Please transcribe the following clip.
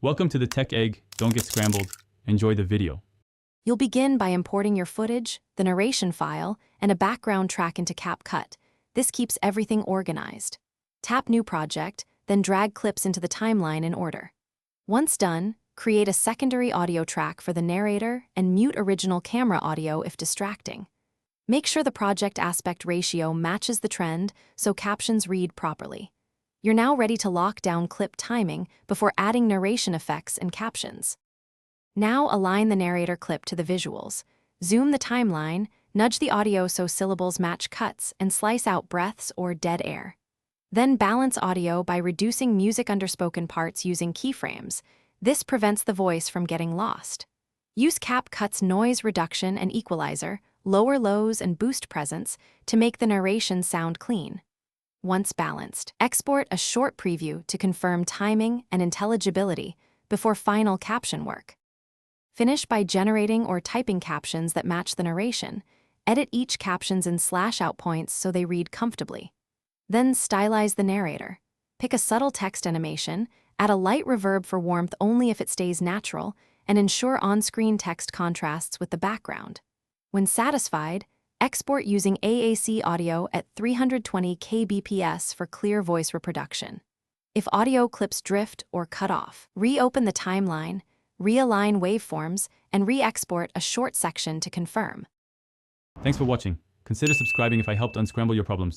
Welcome to the Tech Egg. Don't get scrambled. Enjoy the video. You'll begin by importing your footage, the narration file, and a background track into Capcut. This keeps everything organized. Tap New Project, then drag clips into the timeline in order. Once done, create a secondary audio track for the narrator and mute original camera audio if distracting. Make sure the project aspect ratio matches the trend so captions read properly. You're now ready to lock down clip timing before adding narration effects and captions. Now align the narrator clip to the visuals. Zoom the timeline, nudge the audio so syllables match cuts, and slice out breaths or dead air. Then balance audio by reducing music underspoken parts using keyframes. This prevents the voice from getting lost. Use Capcut's noise reduction and equalizer, lower lows and boost presence to make the narration sound clean. Once balanced, export a short preview to confirm timing and intelligibility before final caption work. Finish by generating or typing captions that match the narration. Edit each captions in slash-out points so they read comfortably. Then stylize the narrator. Pick a subtle text animation, add a light reverb for warmth only if it stays natural, and ensure on-screen text contrasts with the background. When satisfied, export using AAC audio at 320 kbps for clear voice reproduction. If audio clips drift or cut off, reopen the timeline, realign waveforms, and re-export a short section to confirm. Thanks for watching. Consider subscribing if I helped unscramble your problems.